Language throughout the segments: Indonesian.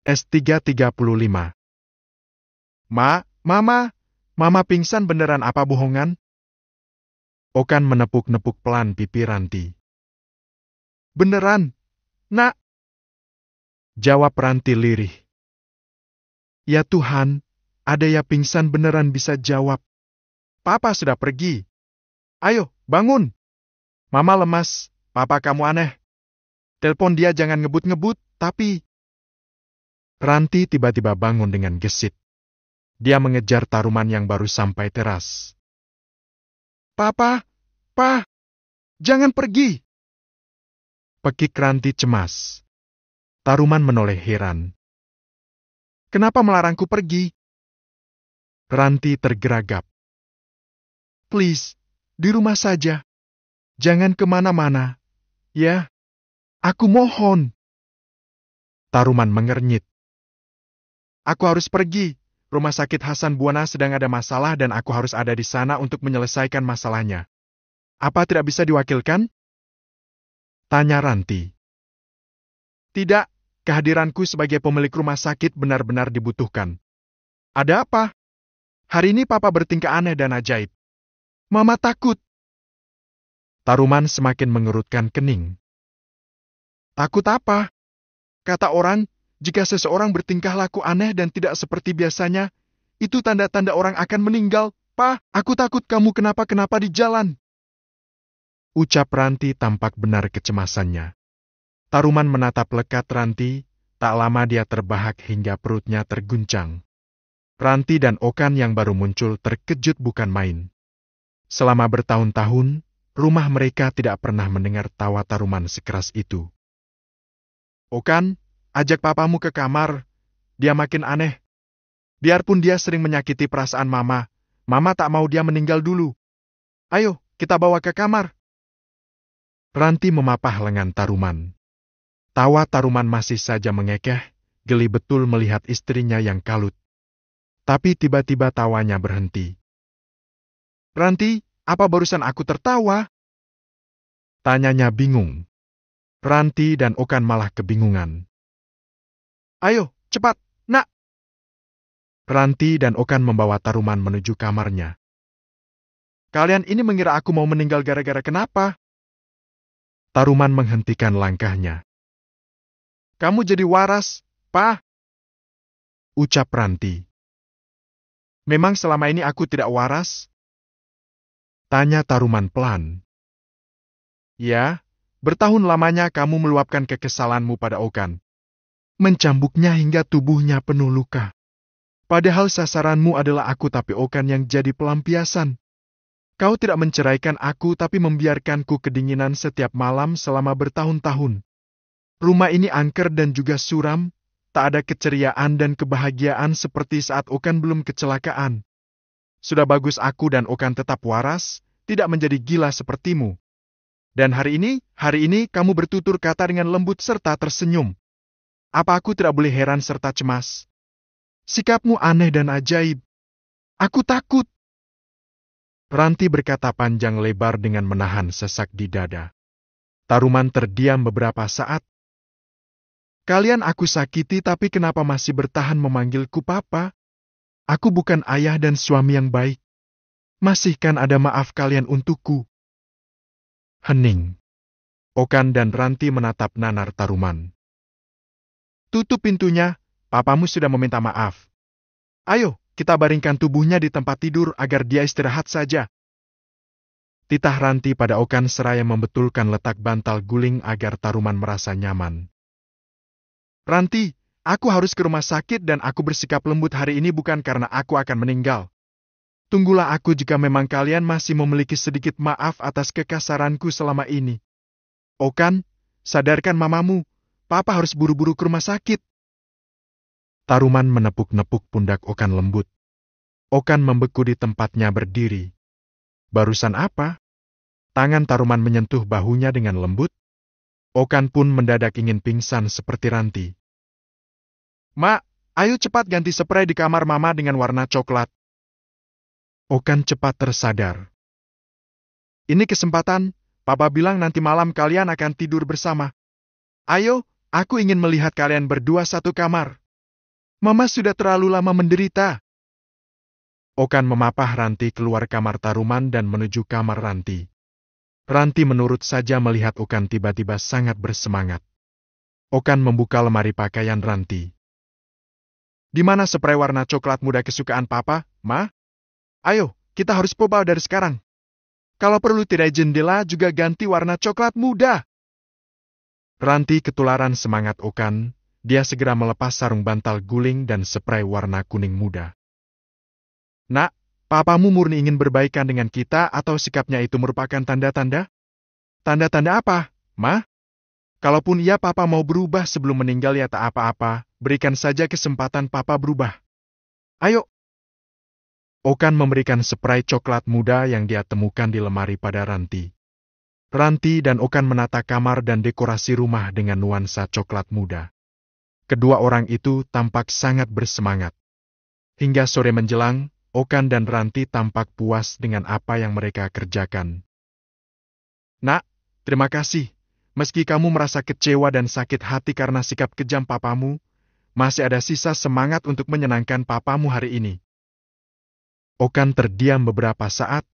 S335. Mama pingsan beneran apa bohongan? Okan menepuk-nepuk pelan pipi Ranti. Beneran, Nak, jawab Ranti lirih. Ya Tuhan, ada ya pingsan beneran bisa jawab. Papa sudah pergi. Ayo, bangun. Mama lemas, papa kamu aneh. Telepon dia jangan ngebut-ngebut, tapi... Ranti tiba-tiba bangun dengan gesit. Dia mengejar Taruman yang baru sampai teras. Papa, jangan pergi. Pekik Ranti cemas. Taruman menoleh heran. Kenapa melarangku pergi? Ranti tergeragap. Please, di rumah saja. Jangan kemana-mana. Ya, aku mohon. Taruman mengernyit. Aku harus pergi. Rumah sakit Hasan Buana sedang ada masalah dan aku harus ada di sana untuk menyelesaikan masalahnya. Apa tidak bisa diwakilkan? Tanya Ranti. Tidak, kehadiranku sebagai pemilik rumah sakit benar-benar dibutuhkan. Ada apa? Hari ini Papa bertingkah aneh dan ajaib. Mama takut. Taruman semakin mengerutkan kening. Takut apa? Kata orang, jika seseorang bertingkah laku aneh dan tidak seperti biasanya, itu tanda-tanda orang akan meninggal. Pa, aku takut kamu kenapa-kenapa di jalan. Ucap Ranti tampak benar kecemasannya. Taruman menatap lekat Ranti, tak lama dia terbahak hingga perutnya terguncang. Ranti dan Okan yang baru muncul terkejut bukan main. Selama bertahun-tahun, rumah mereka tidak pernah mendengar tawa Taruman sekeras itu. Okan, ajak papamu ke kamar. Dia makin aneh. Biarpun dia sering menyakiti perasaan Mama, Mama tak mau dia meninggal dulu. Ayo, kita bawa ke kamar. Ranti memapah lengan Taruman. Tawa Taruman masih saja mengekeh, geli betul melihat istrinya yang kalut. Tapi tiba-tiba tawanya berhenti. Ranti, apa barusan aku tertawa? Tanyanya bingung. Ranti dan Okan malah kebingungan. Ayo, cepat, Nak. Ranti dan Okan membawa Taruman menuju kamarnya. Kalian ini mengira aku mau meninggal gara-gara kenapa? Taruman menghentikan langkahnya. Kamu jadi waras, Pa. Ucap Ranti. Memang selama ini aku tidak waras? Tanya Taruman pelan. Ya, bertahun lamanya kamu meluapkan kekesalanmu pada Okan. Mencambuknya hingga tubuhnya penuh luka. Padahal sasaranmu adalah aku tapi Okan yang jadi pelampiasan. Kau tidak menceraikan aku tapi membiarkanku kedinginan setiap malam selama bertahun-tahun. Rumah ini angker dan juga suram, tak ada keceriaan dan kebahagiaan seperti saat Okan belum kecelakaan. Sudah bagus aku dan Okan tetap waras, tidak menjadi gila sepertimu. Dan hari ini kamu bertutur kata dengan lembut serta tersenyum. Apa aku tidak boleh heran serta cemas? Sikapmu aneh dan ajaib. Aku takut. Ranti berkata panjang lebar dengan menahan sesak di dada. Taruman terdiam beberapa saat. Kalian aku sakiti tapi kenapa masih bertahan memanggilku Papa? Aku bukan ayah dan suami yang baik. Masihkan ada maaf kalian untukku? Hening. Okan dan Ranti menatap nanar Taruman. Tutup pintunya, papamu sudah meminta maaf. Ayo, kita baringkan tubuhnya di tempat tidur agar dia istirahat saja. Titah Ranti pada Okan seraya membetulkan letak bantal guling agar Taruman merasa nyaman. Ranti, aku harus ke rumah sakit dan aku bersikap lembut hari ini bukan karena aku akan meninggal. Tunggulah aku jika memang kalian masih memiliki sedikit maaf atas kekasaranku selama ini. Okan, sadarkan mamamu, Papa harus buru-buru ke rumah sakit. Taruman menepuk-nepuk pundak Okan lembut. Okan membeku di tempatnya berdiri. Barusan apa? Tangan Taruman menyentuh bahunya dengan lembut. Okan pun mendadak ingin pingsan seperti Ranti. Mak, ayo cepat ganti spray di kamar Mama dengan warna coklat. Okan cepat tersadar. Ini kesempatan, Papa bilang nanti malam kalian akan tidur bersama. Ayo, aku ingin melihat kalian berdua satu kamar. Mama sudah terlalu lama menderita. Okan memapah Ranti keluar kamar Taruman dan menuju kamar Ranti. Ranti menurut saja melihat Okan tiba-tiba sangat bersemangat. Okan membuka lemari pakaian Ranti. Di mana spray warna coklat muda kesukaan Papa, Ma? Ayo, kita harus coba dari sekarang. Kalau perlu tirai jendela juga ganti warna coklat muda. Ranti ketularan semangat Okan. Dia segera melepas sarung bantal guling dan spray warna kuning muda. Nak, papamu murni ingin berbaikan dengan kita atau sikapnya itu merupakan tanda-tanda? Tanda-tanda apa, Ma? Kalaupun iya papa mau berubah sebelum meninggal ya tak apa-apa, berikan saja kesempatan papa berubah. Ayo. Okan memberikan spray coklat muda yang dia temukan di lemari pada Ranti. Ranti dan Okan menata kamar dan dekorasi rumah dengan nuansa coklat muda. Kedua orang itu tampak sangat bersemangat. Hingga sore menjelang, Okan dan Ranti tampak puas dengan apa yang mereka kerjakan. Nak, terima kasih. Meski kamu merasa kecewa dan sakit hati karena sikap kejam papamu, masih ada sisa semangat untuk menyenangkan papamu hari ini. Okan terdiam beberapa saat.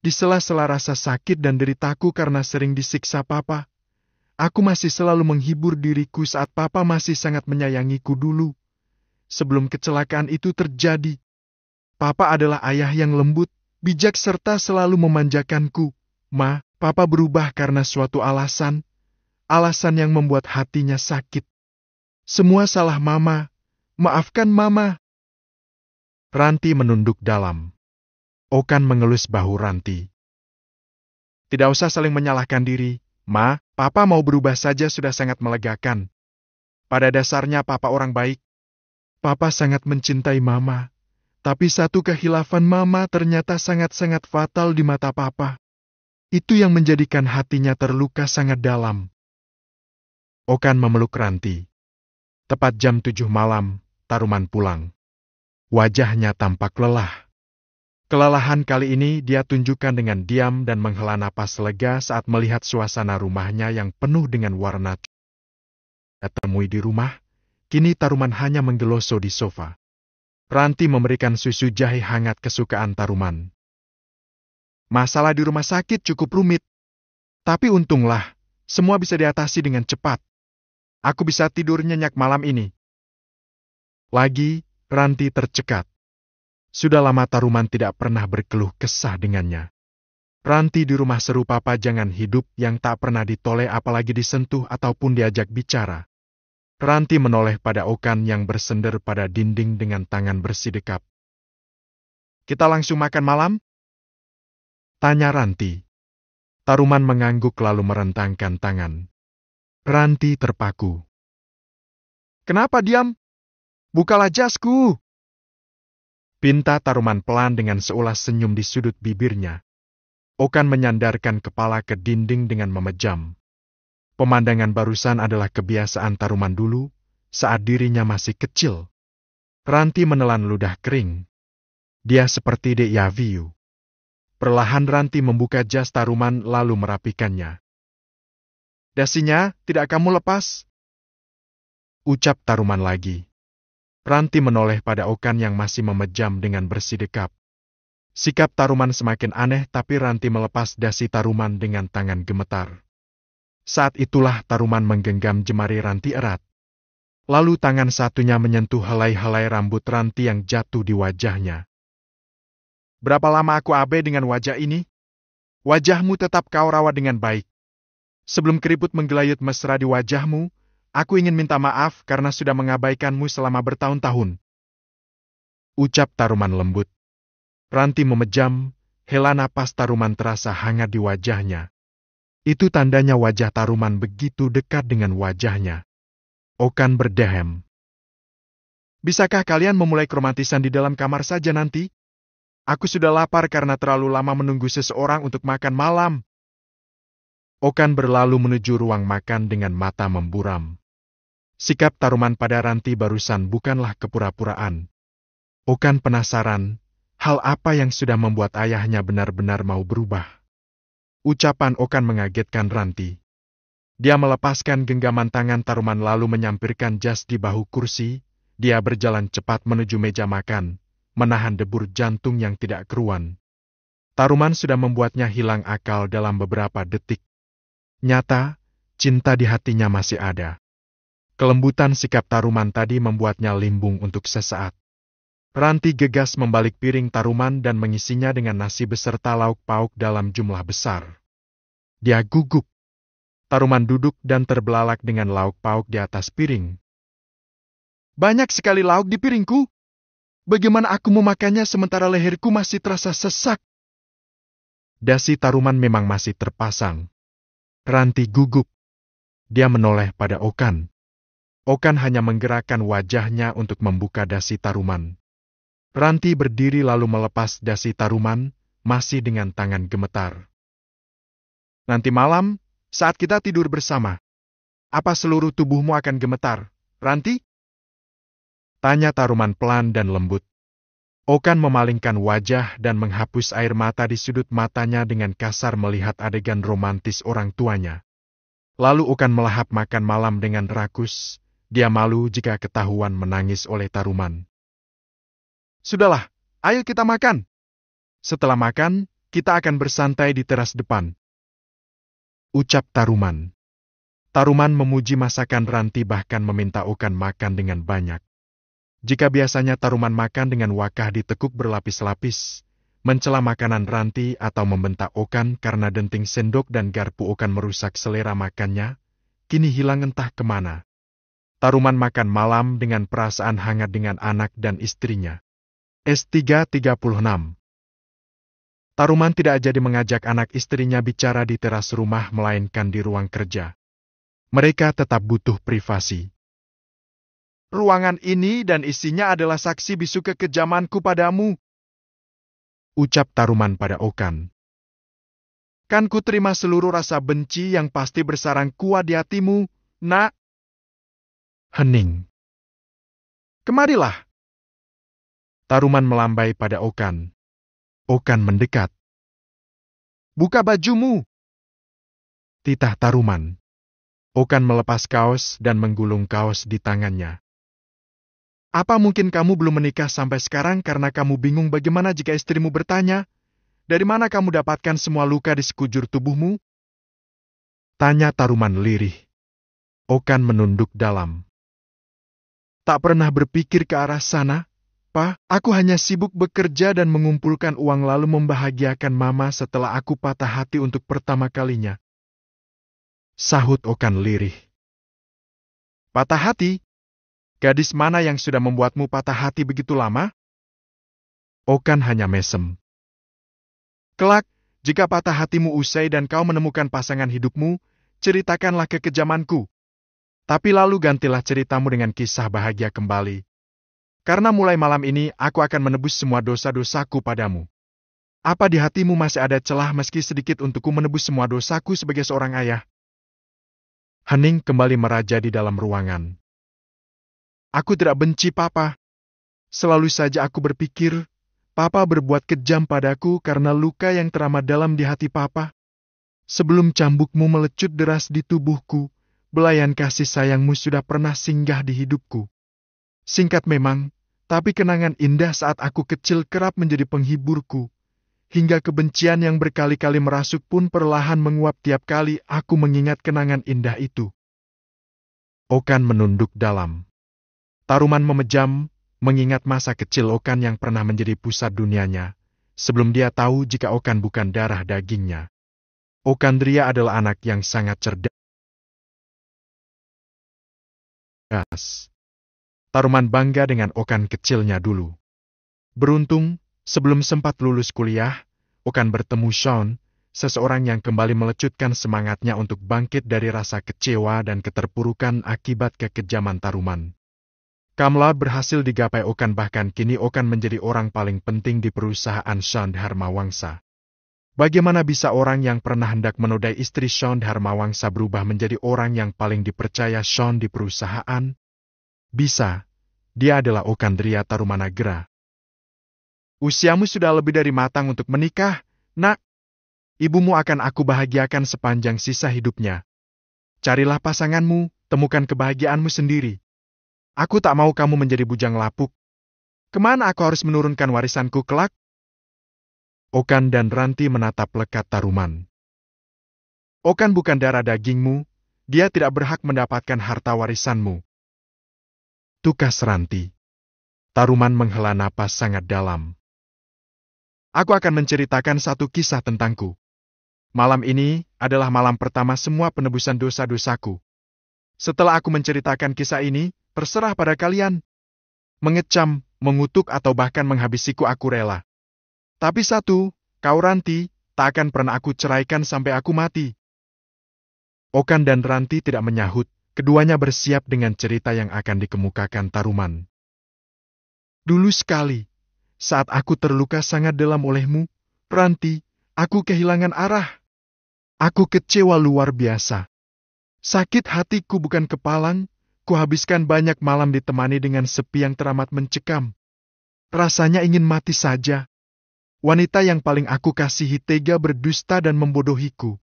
Di sela-sela rasa sakit dan deritaku karena sering disiksa papa, aku masih selalu menghibur diriku saat papa masih sangat menyayangiku dulu. Sebelum kecelakaan itu terjadi, papa adalah ayah yang lembut, bijak serta selalu memanjakanku. Ma, papa berubah karena suatu alasan yang membuat hatinya sakit. Semua salah mama, maafkan mama. Ranti menunduk dalam. Okan mengelus bahu Ranti. Tidak usah saling menyalahkan diri, Ma, papa mau berubah saja sudah sangat melegakan. Pada dasarnya papa orang baik. Papa sangat mencintai mama, tapi satu kehilafan mama ternyata sangat-sangat fatal di mata papa. Itu yang menjadikan hatinya terluka sangat dalam. Okan memeluk Ranti. Tepat jam 7 malam, Taruman pulang. Wajahnya tampak lelah. Kelelahan kali ini dia tunjukkan dengan diam dan menghela napas lega saat melihat suasana rumahnya yang penuh dengan warna coklat. Temui di rumah, kini Taruman hanya menggeloso di sofa. Ranti memberikan susu jahe hangat kesukaan Taruman. Masalah di rumah sakit cukup rumit. Tapi untunglah, semua bisa diatasi dengan cepat. Aku bisa tidur nyenyak malam ini. Lagi, Ranti tercekat. Sudah lama Taruman tidak pernah berkeluh kesah dengannya. Ranti di rumah seru papa jangan hidup yang tak pernah ditoleh apalagi disentuh ataupun diajak bicara. Ranti menoleh pada Okan yang bersender pada dinding dengan tangan bersidekap. Kita langsung makan malam? Tanya Ranti. Taruman mengangguk lalu merentangkan tangan. Ranti terpaku. Kenapa diam? Bukalah jasku! Pinta Taruman pelan dengan seulas senyum di sudut bibirnya. Okan menyandarkan kepala ke dinding dengan memejam. Pemandangan barusan adalah kebiasaan Taruman dulu, saat dirinya masih kecil. Ranti menelan ludah kering. Dia seperti Dek Yaviu. Perlahan Ranti membuka jas Taruman lalu merapikannya. Dasinya, tidak kamu lepas? Ucap Taruman lagi. Ranti menoleh pada Okan yang masih memejam dengan bersidekap. Sikap Taruman semakin aneh tapi Ranti melepas dasi Taruman dengan tangan gemetar. Saat itulah Taruman menggenggam jemari Ranti erat. Lalu tangan satunya menyentuh helai-helai rambut Ranti yang jatuh di wajahnya. Berapa lama aku abe dengan wajah ini? Wajahmu tetap kau rawat dengan baik. Sebelum keriput menggelayut mesra di wajahmu, aku ingin minta maaf karena sudah mengabaikanmu selama bertahun-tahun. Ucap Taruman lembut. Ranti memejam, hela napas Taruman terasa hangat di wajahnya. Itu tandanya wajah Taruman begitu dekat dengan wajahnya. Okan berdehem. Bisakah kalian memulai keromantisan di dalam kamar saja nanti? Aku sudah lapar karena terlalu lama menunggu seseorang untuk makan malam. Okan berlalu menuju ruang makan dengan mata memburam. Sikap Taruman pada Ranti barusan bukanlah kepura-puraan. Okan penasaran, hal apa yang sudah membuat ayahnya benar-benar mau berubah. Ucapan Okan mengagetkan Ranti. Dia melepaskan genggaman tangan Taruman lalu menyampirkan jas di bahu kursi, dia berjalan cepat menuju meja makan, menahan debur jantung yang tidak keruan. Taruman sudah membuatnya hilang akal dalam beberapa detik. Nyata, cinta di hatinya masih ada. Kelembutan sikap Taruman tadi membuatnya limbung untuk sesaat. Ranti gegas membalik piring Taruman dan mengisinya dengan nasi beserta lauk pauk dalam jumlah besar. Dia gugup. Taruman duduk dan terbelalak dengan lauk pauk di atas piring. Banyak sekali lauk di piringku. Bagaimana aku memakannya sementara leherku masih terasa sesak? Dasi Taruman memang masih terpasang. Ranti gugup. Dia menoleh pada Okan. Okan hanya menggerakkan wajahnya untuk membuka dasi Taruman. Ranti berdiri lalu melepas dasi Taruman, masih dengan tangan gemetar. Nanti malam, saat kita tidur bersama, apa seluruh tubuhmu akan gemetar, Ranti? Tanya Taruman pelan dan lembut. Okan memalingkan wajah dan menghapus air mata di sudut matanya dengan kasar melihat adegan romantis orang tuanya. Lalu Okan melahap makan malam dengan rakus. Dia malu jika ketahuan menangis oleh Taruman. Sudahlah, ayo kita makan. Setelah makan, kita akan bersantai di teras depan. Ucap Taruman. Taruman memuji masakan Ranti bahkan meminta Okan makan dengan banyak. Jika biasanya Taruman makan dengan wakah ditekuk berlapis-lapis, mencela makanan Ranti atau membentak Okan karena denting sendok dan garpu Okan merusak selera makannya, kini hilang entah kemana. Taruman makan malam dengan perasaan hangat dengan anak dan istrinya. S336. Taruman tidak jadi mengajak anak istrinya bicara di teras rumah melainkan di ruang kerja. Mereka tetap butuh privasi. Ruangan ini dan isinya adalah saksi bisu kekejamanku padamu. Ucap Taruman pada Okan. Kan ku terima seluruh rasa benci yang pasti bersarang kuat di hatimu, nak. Hening. Kemarilah. Taruman melambai pada Okan. Okan mendekat. Buka bajumu. Titah Taruman. Okan melepas kaos dan menggulung kaos di tangannya. Apa mungkin kamu belum menikah sampai sekarang karena kamu bingung bagaimana jika istrimu bertanya, dari mana kamu dapatkan semua luka di sekujur tubuhmu? Tanya Taruman lirih. Okan menunduk dalam. Tak pernah berpikir ke arah sana, Pak. Aku hanya sibuk bekerja dan mengumpulkan uang lalu membahagiakan Mama setelah aku patah hati untuk pertama kalinya. Sahut Okan lirih. Patah hati? Gadis mana yang sudah membuatmu patah hati begitu lama? Okan hanya mesem. Kelak, jika patah hatimu usai dan kau menemukan pasangan hidupmu, ceritakanlah kekejamanku. Tapi lalu gantilah ceritamu dengan kisah bahagia kembali. Karena mulai malam ini, aku akan menebus semua dosa-dosaku padamu. Apa di hatimu masih ada celah meski sedikit untukku menebus semua dosaku sebagai seorang ayah? Hening kembali meraja di dalam ruangan. Aku tidak benci Papa. Selalu saja aku berpikir, Papa berbuat kejam padaku karena luka yang teramat dalam di hati Papa. Sebelum cambukmu melecut deras di tubuhku, belayan kasih sayangmu sudah pernah singgah di hidupku. Singkat memang, tapi kenangan indah saat aku kecil kerap menjadi penghiburku. Hingga kebencian yang berkali-kali merasuk pun perlahan menguap tiap kali aku mengingat kenangan indah itu. Okan menunduk dalam. Taruman memejam, mengingat masa kecil Okan yang pernah menjadi pusat dunianya, sebelum dia tahu jika Okan bukan darah dagingnya. Okandria adalah anak yang sangat cerdas. Taruman bangga dengan Okan kecilnya dulu. Beruntung, sebelum sempat lulus kuliah, Okan bertemu Sean, seseorang yang kembali melecutkan semangatnya untuk bangkit dari rasa kecewa dan keterpurukan akibat kekejaman Taruman. Kamla berhasil digapai Okan, bahkan kini Okan menjadi orang paling penting di perusahaan Sean Dharmawangsa. Bagaimana bisa orang yang pernah hendak menodai istri Sean Dharmawangsa berubah menjadi orang yang paling dipercaya Sean di perusahaan? Bisa, dia adalah Okandria Tarumanagara. Usiamu sudah lebih dari matang untuk menikah, nak. Ibumu akan aku bahagiakan sepanjang sisa hidupnya. Carilah pasanganmu, temukan kebahagiaanmu sendiri. Aku tak mau kamu menjadi bujang lapuk. Kemana aku harus menurunkan warisanku kelak? Okan dan Ranti menatap lekat Taruman. Okan bukan darah dagingmu, dia tidak berhak mendapatkan harta warisanmu. Tukas Ranti. Taruman menghela napas sangat dalam. Aku akan menceritakan satu kisah tentangku. Malam ini adalah malam pertama semua penebusan dosa-dosaku. Setelah aku menceritakan kisah ini, terserah pada kalian. Mengecam, mengutuk atau bahkan menghabisiku aku rela. Tapi satu, kau Ranti, tak akan pernah aku ceraikan sampai aku mati. Okan dan Ranti tidak menyahut, keduanya bersiap dengan cerita yang akan dikemukakan Taruman. Dulu sekali, saat aku terluka sangat dalam olehmu, Ranti, aku kehilangan arah. Aku kecewa luar biasa. Sakit hatiku bukan kepalang, kuhabiskan banyak malam ditemani dengan sepi yang teramat mencekam. Rasanya ingin mati saja. Wanita yang paling aku kasihi tega berdusta dan membodohiku.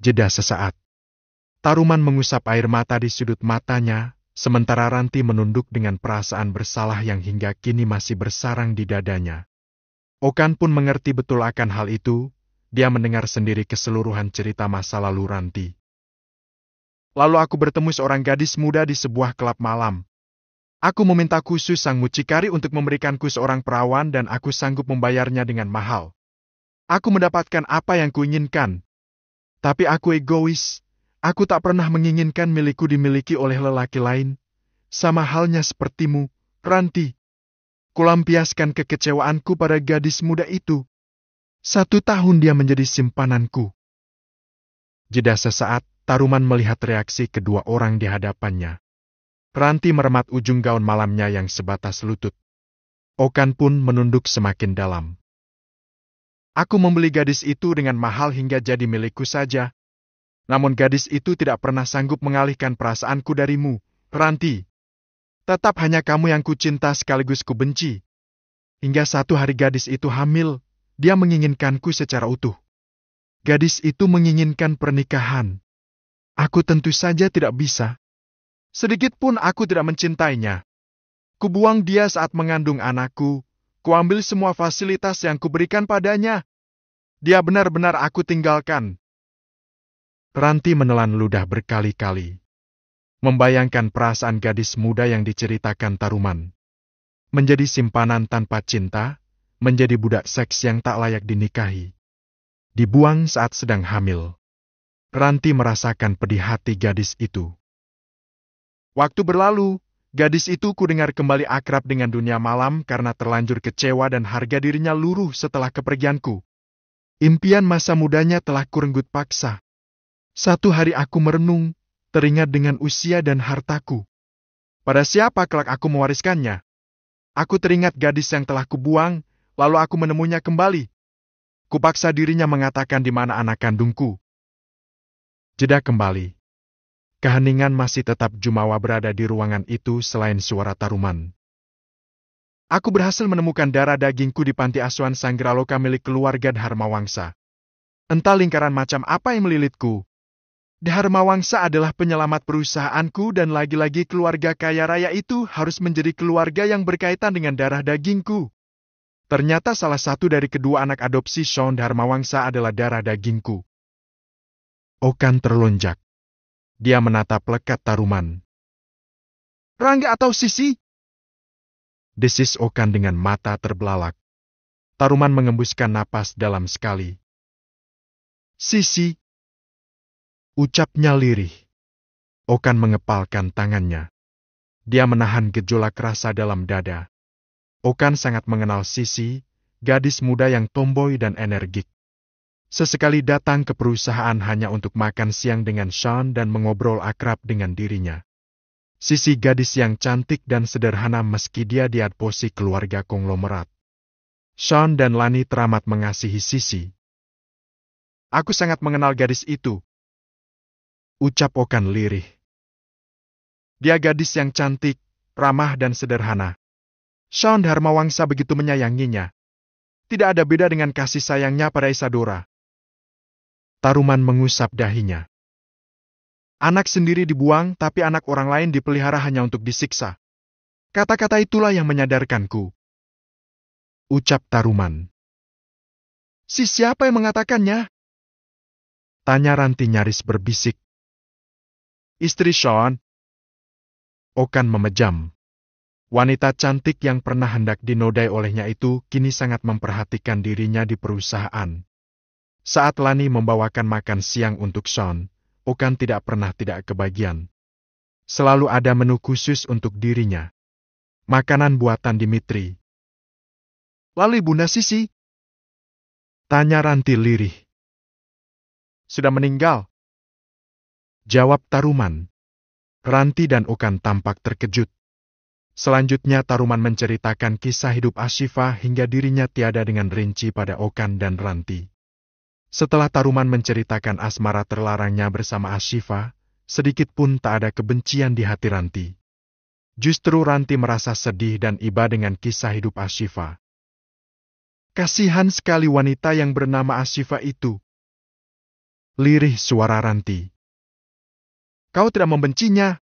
Jeda sesaat. Taruman mengusap air mata di sudut matanya, sementara Ranti menunduk dengan perasaan bersalah yang hingga kini masih bersarang di dadanya. Okan pun mengerti betul akan hal itu, dia mendengar sendiri keseluruhan cerita masa lalu Ranti. Lalu aku bertemu seorang gadis muda di sebuah klub malam. Aku meminta khusus sang mucikari untuk memberikanku seorang perawan dan aku sanggup membayarnya dengan mahal. Aku mendapatkan apa yang kuinginkan. Tapi aku egois. Aku tak pernah menginginkan milikku dimiliki oleh lelaki lain. Sama halnya sepertimu, Ranti. Kulampiaskan kekecewaanku pada gadis muda itu. 1 tahun dia menjadi simpananku. Jeda sesaat, Taruman melihat reaksi kedua orang di hadapannya. Ranti meremat ujung gaun malamnya yang sebatas lutut. Okan pun menunduk semakin dalam. Aku membeli gadis itu dengan mahal hingga jadi milikku saja. Namun gadis itu tidak pernah sanggup mengalihkan perasaanku darimu, Ranti. Tetap hanya kamu yang kucinta sekaligus kubenci. Hingga satu hari gadis itu hamil, dia menginginkanku secara utuh. Gadis itu menginginkan pernikahan. Aku tentu saja tidak bisa. Sedikit pun aku tidak mencintainya. Kubuang dia saat mengandung anakku. Kuambil semua fasilitas yang kuberikan padanya. Dia benar-benar aku tinggalkan. Ranti menelan ludah berkali-kali. Membayangkan perasaan gadis muda yang diceritakan Taruman. Menjadi simpanan tanpa cinta, menjadi budak seks yang tak layak dinikahi. Dibuang saat sedang hamil. Ranti merasakan pedih hati gadis itu. Waktu berlalu, gadis itu kudengar kembali akrab dengan dunia malam karena terlanjur kecewa dan harga dirinya luruh setelah kepergianku. Impian masa mudanya telah kurenggut paksa. Satu hari aku merenung, teringat dengan usia dan hartaku. Pada siapa kelak aku mewariskannya? Aku teringat gadis yang telah kubuang, lalu aku menemunya kembali. Kupaksa dirinya mengatakan di mana anak kandungku. Jeda kembali. Keheningan masih tetap jumawa berada di ruangan itu selain suara Taruman. Aku berhasil menemukan darah dagingku di panti asuhan Sanggraloka milik keluarga Dharmawangsa. Entah lingkaran macam apa yang melilitku. Dharmawangsa adalah penyelamat perusahaanku dan lagi-lagi keluarga kaya raya itu harus menjadi keluarga yang berkaitan dengan darah dagingku. Ternyata salah satu dari kedua anak adopsi Sean Dharmawangsa adalah darah dagingku. Okan terlonjak. Dia menatap lekat Taruman. Rangga atau Sisi? Desis Okan dengan mata terbelalak. Taruman mengembuskan napas dalam sekali. Sisi. Ucapnya lirih. Okan mengepalkan tangannya. Dia menahan gejolak rasa dalam dada. Okan sangat mengenal Sisi, gadis muda yang tomboy dan energik. Sesekali datang ke perusahaan hanya untuk makan siang dengan Sean dan mengobrol akrab dengan dirinya. Sisi gadis yang cantik dan sederhana meski dia diadopsi keluarga konglomerat. Sean dan Lani teramat mengasihi Sisi. Aku sangat mengenal gadis itu. Ucap Okan lirih. Dia gadis yang cantik, ramah dan sederhana. Sean Dharmawangsa begitu menyayanginya. Tidak ada beda dengan kasih sayangnya pada Isadora. Taruman mengusap dahinya. Anak sendiri dibuang, tapi anak orang lain dipelihara hanya untuk disiksa. Kata-kata itulah yang menyadarkanku. Ucap Taruman. Si siapa yang mengatakannya? Tanya Ranti nyaris berbisik. Istri Sean. Okan memejam. Wanita cantik yang pernah hendak dinodai olehnya itu kini sangat memperhatikan dirinya di perusahaan. Saat Lani membawakan makan siang untuk Sean, Okan tidak pernah tidak kebagian. Selalu ada menu khusus untuk dirinya. Makanan buatan Dimitri. Lalu Bunda Sisi? Tanya Ranti lirih. Sudah meninggal. Jawab Taruman. Ranti dan Okan tampak terkejut. Selanjutnya Taruman menceritakan kisah hidup Ashifa hingga dirinya tiada dengan rinci pada Okan dan Ranti. Setelah Taruman menceritakan asmara terlarangnya bersama Ashifa, sedikit pun tak ada kebencian di hati Ranti. Justru Ranti merasa sedih dan iba dengan kisah hidup Ashifa. Kasihan sekali wanita yang bernama Ashifa itu. Lirih suara Ranti. Kau tidak membencinya?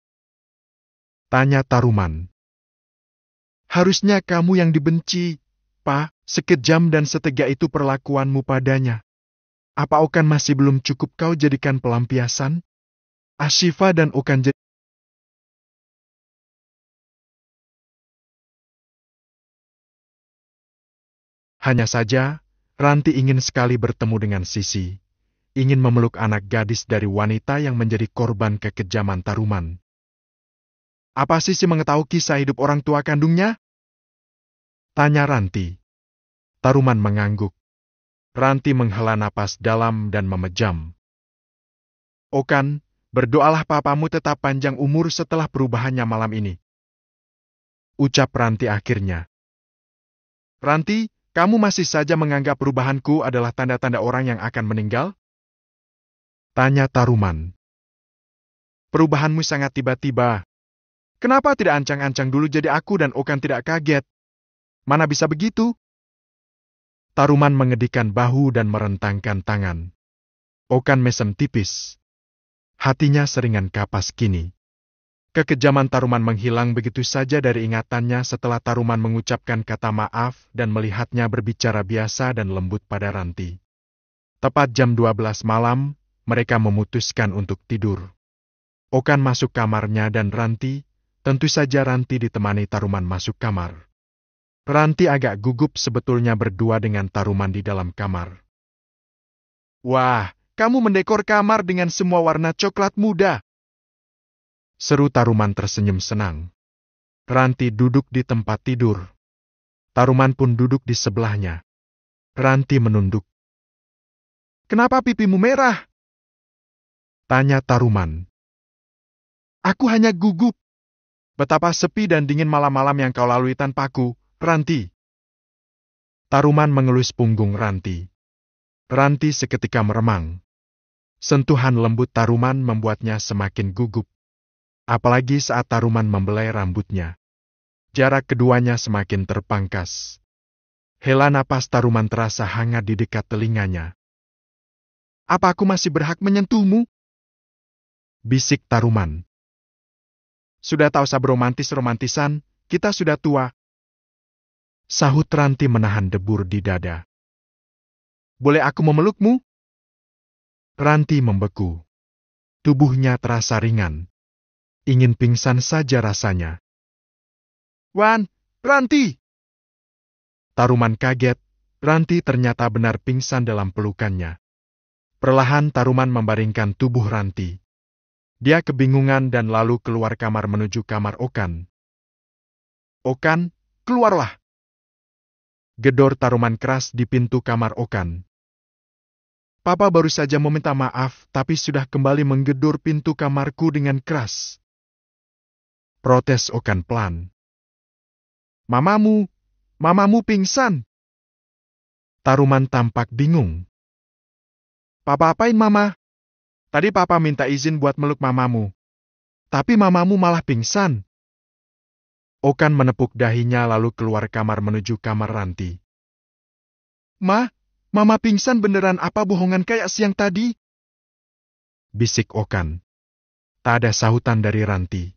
Tanya Taruman. Harusnya kamu yang dibenci, Pak. Sekejam dan setega itu perlakuanmu padanya. Apa Okan masih belum cukup kau jadikan pelampiasan? Ashifa dan Okan jadi... Hanya saja, Ranti ingin sekali bertemu dengan Sisi. Ingin memeluk anak gadis dari wanita yang menjadi korban kekejaman Taruman. Apa Sisi mengetahui kisah hidup orang tua kandungnya? Tanya Ranti. Taruman mengangguk. Ranti menghela napas dalam dan memejam. Okan, berdoalah papamu tetap panjang umur setelah perubahannya malam ini. Ucap Ranti akhirnya. Ranti, kamu masih saja menganggap perubahanku adalah tanda-tanda orang yang akan meninggal? Tanya Taruman. Perubahanmu sangat tiba-tiba. Kenapa tidak ancang-ancang dulu jadi aku dan Okan tidak kaget? Mana bisa begitu? Taruman mengedikkan bahu dan merentangkan tangan. Okan mesem tipis. Hatinya seringan kapas kini. Kekejaman Taruman menghilang begitu saja dari ingatannya setelah Taruman mengucapkan kata maaf dan melihatnya berbicara biasa dan lembut pada Ranti. Tepat jam 12 malam, mereka memutuskan untuk tidur. Okan masuk kamarnya dan Ranti, tentu saja Ranti ditemani Taruman masuk kamar. Ranti agak gugup sebetulnya berdua dengan Taruman di dalam kamar. Wah, kamu mendekor kamar dengan semua warna coklat muda. Seru Taruman tersenyum senang. Ranti duduk di tempat tidur. Taruman pun duduk di sebelahnya. Ranti menunduk. Kenapa pipimu merah? Tanya Taruman. Aku hanya gugup. Betapa sepi dan dingin malam-malam yang kau lalui tanpaku, Ranti. Taruman mengelus punggung Ranti. Ranti seketika meremang. Sentuhan lembut Taruman membuatnya semakin gugup. Apalagi saat Taruman membelai rambutnya. Jarak keduanya semakin terpangkas. Hela napas Taruman terasa hangat di dekat telinganya. Apa aku masih berhak menyentuhmu? Bisik Taruman. Sudah tak usah beromantis-romantisan, kita sudah tua. Sahut Ranti menahan debur di dada. Boleh aku memelukmu? Ranti membeku. Tubuhnya terasa ringan. Ingin pingsan saja rasanya. Wan, Ranti! Taruman kaget, Ranti ternyata benar pingsan dalam pelukannya. Perlahan Taruman membaringkan tubuh Ranti. Dia kebingungan dan lalu keluar kamar menuju kamar Okan. Okan, keluarlah! Gedor Taruman keras di pintu kamar Okan. Papa baru saja meminta maaf, tapi sudah kembali menggedor pintu kamarku dengan keras. Protes Okan pelan. Mamamu pingsan. Taruman tampak bingung. Papa apain mama? Tadi papa minta izin buat meluk mamamu. Tapi mamamu malah pingsan. Okan menepuk dahinya lalu keluar kamar menuju kamar Ranti. Mama pingsan beneran apa bohongan kayak siang tadi? Bisik Okan. Tak ada sahutan dari Ranti.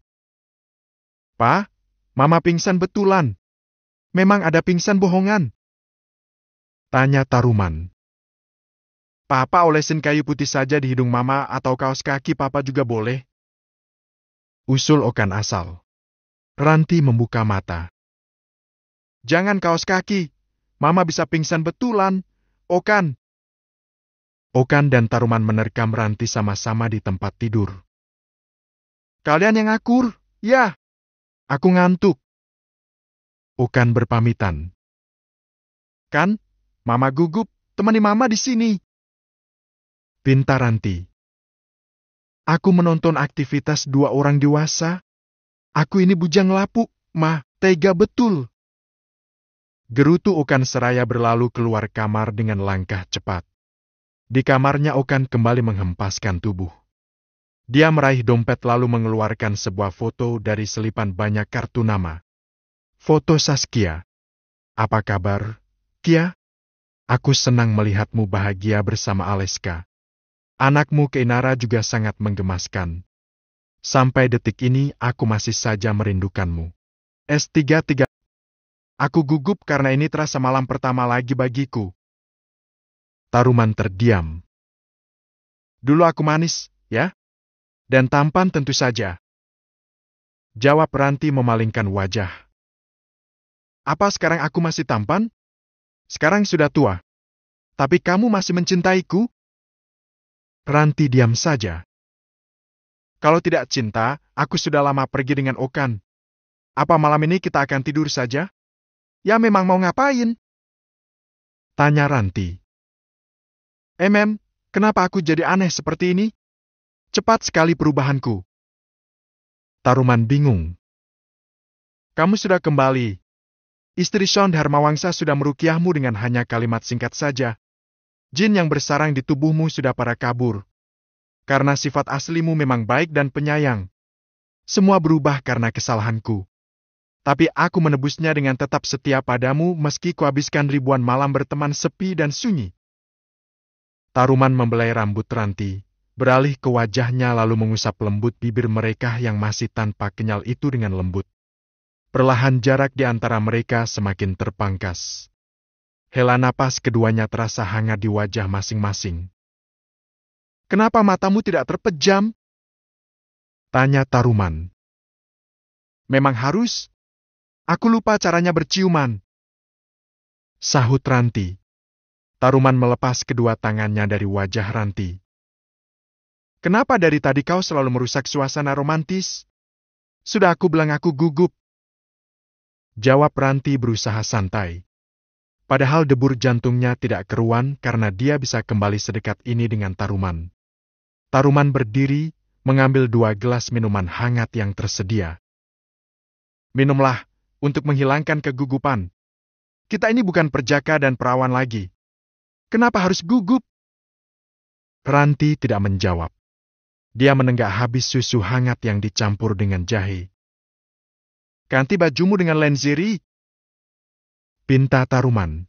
"Pa, Mama pingsan betulan. Memang ada pingsan bohongan?" tanya Taruman. "Papa olesin kayu putih saja di hidung Mama atau kaos kaki Papa juga boleh," usul Okan asal. Ranti membuka mata. "Jangan kaos kaki. Mama bisa pingsan betulan. Okan." Okan dan Taruman menerkam Ranti sama-sama di tempat tidur. "Kalian yang akur, ya. Aku ngantuk." Okan berpamitan. "Kan, Mama gugup, temani Mama di sini." Pinta Ranti. "Aku menonton aktivitas dua orang dewasa. Aku ini bujang lapuk, Ma, tega betul." Gerutu Okan seraya berlalu keluar kamar dengan langkah cepat. Di kamarnya Okan kembali menghempaskan tubuh. Dia meraih dompet lalu mengeluarkan sebuah foto dari selipan banyak kartu nama. Foto Saskia. "Apa kabar, Kia? Aku senang melihatmu bahagia bersama Aleska. Anakmu Keinara juga sangat menggemaskan. Sampai detik ini aku masih saja merindukanmu. S33. Aku gugup karena ini terasa malam pertama lagi bagiku." Taruman terdiam. "Dulu aku manis, ya? Dan tampan tentu saja," jawab Ranti memalingkan wajah. "Apa sekarang aku masih tampan? Sekarang sudah tua. Tapi kamu masih mencintaiku?" Ranti diam saja. "Kalau tidak cinta, aku sudah lama pergi dengan Okan. Apa malam ini kita akan tidur saja?" "Ya memang mau ngapain?" tanya Ranti. Kenapa aku jadi aneh seperti ini? Cepat sekali perubahanku." Taruman bingung. "Kamu sudah kembali. Istri Shon Dharmawangsa sudah merukiahmu dengan hanya kalimat singkat saja. Jin yang bersarang di tubuhmu sudah pada kabur. Karena sifat aslimu memang baik dan penyayang. Semua berubah karena kesalahanku. Tapi aku menebusnya dengan tetap setia padamu meski kuhabiskan ribuan malam berteman sepi dan sunyi." Taruman membelai rambut Ranti, beralih ke wajahnya lalu mengusap lembut bibir mereka yang masih tanpa kenyal itu dengan lembut. Perlahan jarak di antara mereka semakin terpangkas. Hela napas keduanya terasa hangat di wajah masing-masing. "Kenapa matamu tidak terpejam?" tanya Taruman. "Memang harus. Aku lupa caranya berciuman," sahut Ranti. Taruman melepas kedua tangannya dari wajah Ranti. "Kenapa dari tadi kau selalu merusak suasana romantis? Sudah aku bilang aku gugup," jawab Ranti berusaha santai. Padahal debur jantungnya tidak keruan karena dia bisa kembali sedekat ini dengan Taruman. Taruman berdiri, mengambil 2 gelas minuman hangat yang tersedia. "Minumlah, untuk menghilangkan kegugupan. Kita ini bukan perjaka dan perawan lagi. Kenapa harus gugup?" Ranti tidak menjawab. Dia menenggak habis susu hangat yang dicampur dengan jahe. "Ganti bajumu dengan lingerie," pinta Taruman.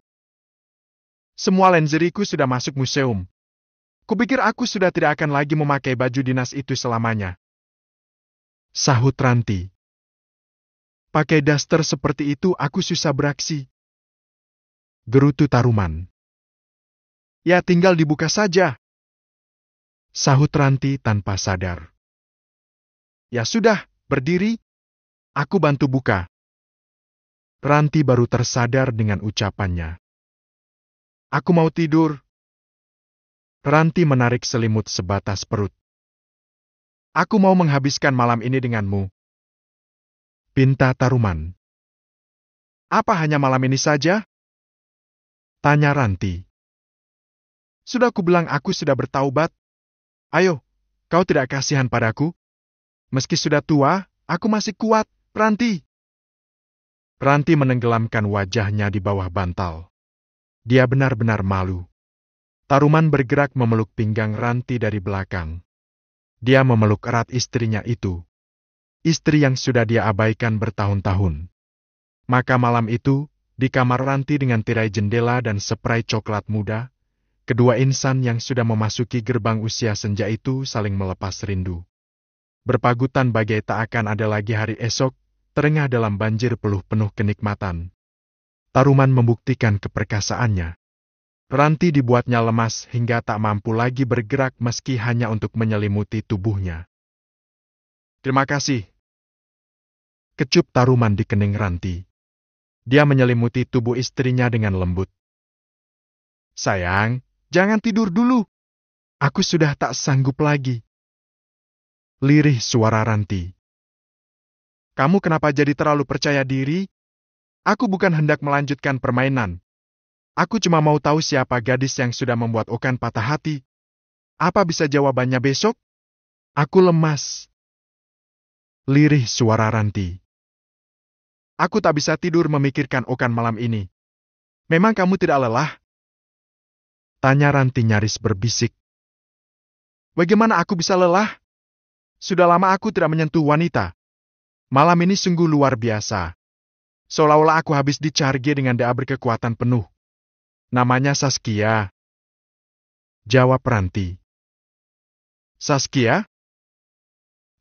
"Semua lingeriku sudah masuk museum. Kupikir aku sudah tidak akan lagi memakai baju dinas itu selamanya," sahut Ranti. "Pakai daster seperti itu aku susah beraksi," gerutu Taruman. "Ya tinggal dibuka saja," sahut Ranti tanpa sadar. "Ya sudah, berdiri. Aku bantu buka." Ranti baru tersadar dengan ucapannya. "Aku mau tidur." Ranti menarik selimut sebatas perut. "Aku mau menghabiskan malam ini denganmu," pinta Taruman. "Apa hanya malam ini saja?" tanya Ranti. "Sudah kubilang aku sudah bertaubat. Ayo, kau tidak kasihan padaku? Meski sudah tua, aku masih kuat, Ranti." Ranti menenggelamkan wajahnya di bawah bantal. Dia benar-benar malu. Taruman bergerak memeluk pinggang Ranti dari belakang. Dia memeluk erat istrinya itu. Istri yang sudah dia abaikan bertahun-tahun. Maka malam itu, di kamar Ranti dengan tirai jendela dan spray coklat muda, kedua insan yang sudah memasuki gerbang usia senja itu saling melepas rindu. berpagutan bagai tak akan ada lagi hari esok, terengah dalam banjir penuh kenikmatan. Taruman membuktikan keperkasaannya. Ranti dibuatnya lemas hingga tak mampu lagi bergerak meski hanya untuk menyelimuti tubuhnya. Terima kasih. Kecup Taruman di kening Ranti. Dia menyelimuti tubuh istrinya dengan lembut. Sayang, jangan tidur dulu. Aku sudah tak sanggup lagi. Lirih suara Ranti. Kamu kenapa jadi terlalu percaya diri? Aku bukan hendak melanjutkan permainan. Aku cuma mau tahu siapa gadis yang sudah membuat Okan patah hati. Apa bisa jawabannya besok? Aku lemas. Lirih suara Ranti. Aku tak bisa tidur memikirkan Okan malam ini. Memang kamu tidak lelah? Tanya Ranti nyaris berbisik. Bagaimana aku bisa lelah? Sudah lama aku tidak menyentuh wanita. Malam ini sungguh luar biasa. Seolah-olah aku habis dicharge dengan daya berkekuatan penuh. Namanya Saskia. Jawab Ranti. Saskia?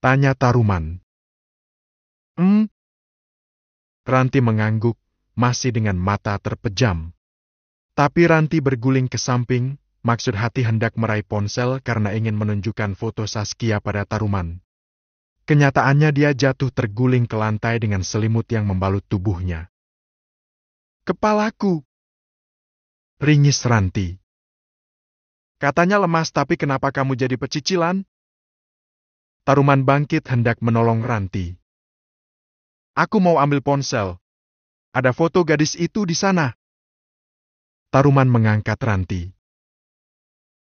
Tanya Taruman. Ranti mengangguk, masih dengan mata terpejam. Tapi Ranti berguling ke samping, maksud hati hendak meraih ponsel karena ingin menunjukkan foto Saskia pada Taruman. Kenyataannya dia jatuh terguling ke lantai dengan selimut yang membalut tubuhnya. Kepalaku! Ringis Ranti. Katanya lemas tapi kenapa kamu jadi pecicilan? Taruman bangkit hendak menolong Ranti. Aku mau ambil ponsel. Ada foto gadis itu di sana. Taruman mengangkat Ranti.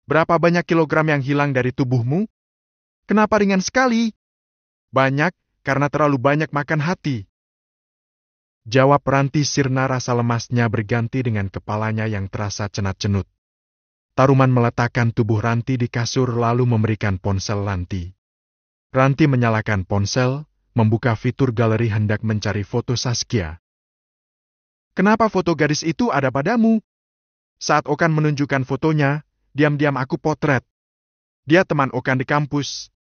Berapa banyak kilogram yang hilang dari tubuhmu? Kenapa ringan sekali? Banyak, karena terlalu banyak makan hati. Jawab Ranti sirna rasa lemasnya berganti dengan kepalanya yang terasa cenat-cenut. Taruman meletakkan tubuh Ranti di kasur lalu memberikan ponsel Ranti. Ranti menyalakan ponsel, membuka fitur galeri hendak mencari foto Saskia. Kenapa foto gadis itu ada padamu? Saat Okan menunjukkan fotonya, diam-diam aku potret. Dia teman Okan di kampus.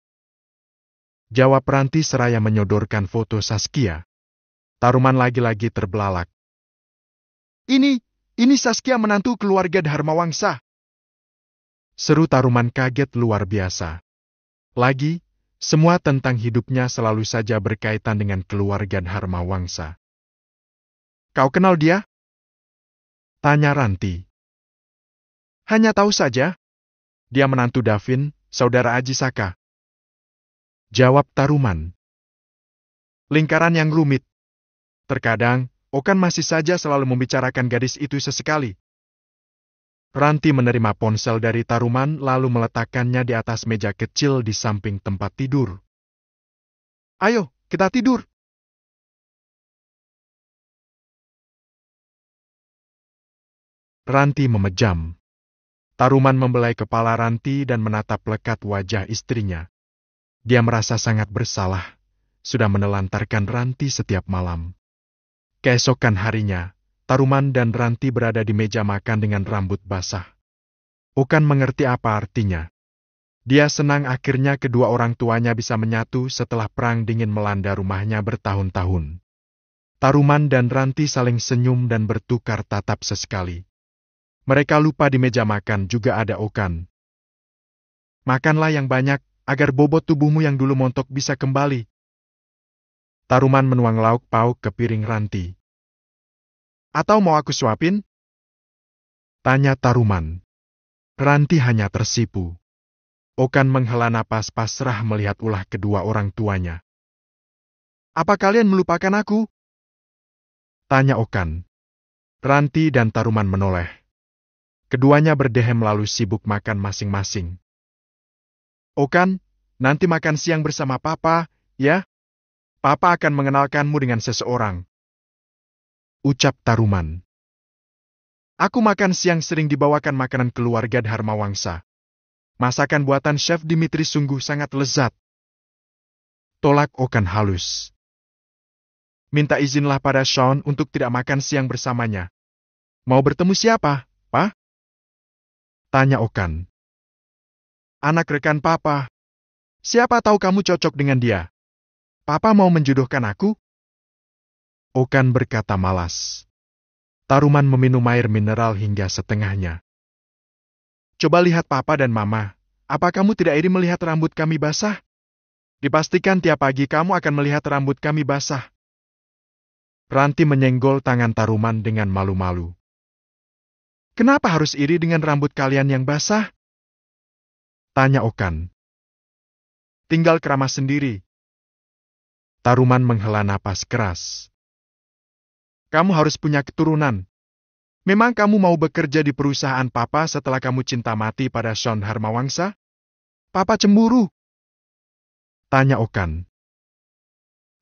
Jawab Ranti seraya menyodorkan foto Saskia. Taruman lagi-lagi terbelalak. Ini Saskia menantu keluarga Dharma Wangsa. Seru Taruman kaget luar biasa. Lagi, semua tentang hidupnya selalu saja berkaitan dengan keluarga Dharma Wangsa. Kau kenal dia? Tanya Ranti. Hanya tahu saja. Dia menantu Davin, saudara Aji Saka. Jawab Taruman. Lingkaran yang rumit. Terkadang, Okan masih saja selalu membicarakan gadis itu sesekali. Ranti menerima ponsel dari Taruman lalu meletakkannya di atas meja kecil di samping tempat tidur. Ayo, kita tidur. Ranti memejam. Taruman membelai kepala Ranti dan menatap lekat wajah istrinya. Dia merasa sangat bersalah, sudah menelantarkan Ranti setiap malam. Keesokan harinya, Taruman dan Ranti berada di meja makan dengan rambut basah. Okan mengerti apa artinya. Dia senang akhirnya kedua orang tuanya bisa menyatu setelah perang dingin melanda rumahnya bertahun-tahun. Taruman dan Ranti saling senyum dan bertukar tatap sesekali. Mereka lupa di meja makan juga ada Okan. Makanlah yang banyak, agar bobot tubuhmu yang dulu montok bisa kembali. Taruman menuang lauk pauk ke piring Ranti. Atau mau aku suapin? Tanya Taruman. Ranti hanya tersipu. Okan menghela napas pasrah melihat ulah kedua orang tuanya. Apa kalian melupakan aku? Tanya Okan. Ranti dan Taruman menoleh. Keduanya berdehem lalu sibuk makan masing-masing. Okan, nanti makan siang bersama Papa, ya? Papa akan mengenalkanmu dengan seseorang. Ucap Taruman. Aku makan siang sering dibawakan makanan keluarga Dharma Wangsa. Masakan buatan Chef Dimitri sungguh sangat lezat. Tolak Okan halus. Minta izinlah pada Sean untuk tidak makan siang bersamanya. Mau bertemu siapa, Pak? Tanya Okan. Anak rekan Papa. Siapa tahu kamu cocok dengan dia. Papa mau menjodohkan aku? Okan berkata malas. Taruman meminum air mineral hingga setengahnya. Coba lihat Papa dan Mama. Apa kamu tidak iri melihat rambut kami basah? Dipastikan tiap pagi kamu akan melihat rambut kami basah. Ranti menyenggol tangan Taruman dengan malu-malu. Kenapa harus iri dengan rambut kalian yang basah? Tanya Okan. Tinggal keramas sendiri. Taruman menghela napas keras. Kamu harus punya keturunan. Memang kamu mau bekerja di perusahaan Papa setelah kamu cinta mati pada Sean Harmawangsa? Papa cemburu? Tanya Okan.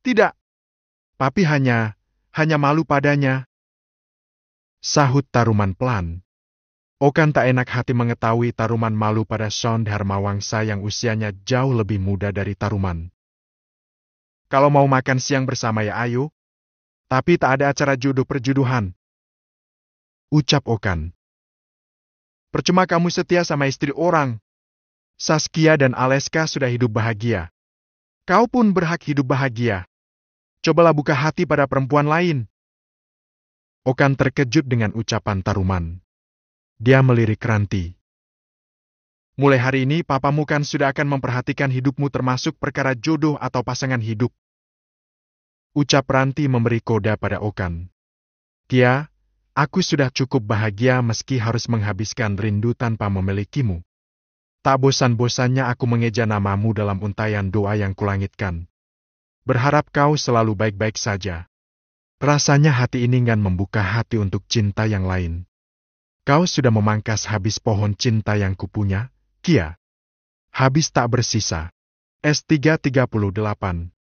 Tidak. Papi hanya malu padanya. Sahut Taruman pelan. Okan tak enak hati mengetahui Taruman malu pada Sean Harmawangsa yang usianya jauh lebih muda dari Taruman. Kalau mau makan siang bersama ya ayo. Tapi tak ada acara jodoh perjodohan. Ucap Okan. Percuma kamu setia sama istri orang. Saskia dan Aleska sudah hidup bahagia. Kau pun berhak hidup bahagia. Cobalah buka hati pada perempuan lain. Okan terkejut dengan ucapan Taruman. Dia melirik Ranti. Mulai hari ini papamu kan sudah akan memperhatikan hidupmu termasuk perkara jodoh atau pasangan hidup. Ucap Ranti memberi koda pada Okan. Kia, aku sudah cukup bahagia meski harus menghabiskan rindu tanpa memilikimu. Tak bosan-bosannya aku mengeja namamu dalam untayan doa yang kulangitkan. Berharap kau selalu baik-baik saja. Rasanya hati ini enggan membuka hati untuk cinta yang lain. Kau sudah memangkas habis pohon cinta yang kupunya, Kia. Habis tak bersisa. S338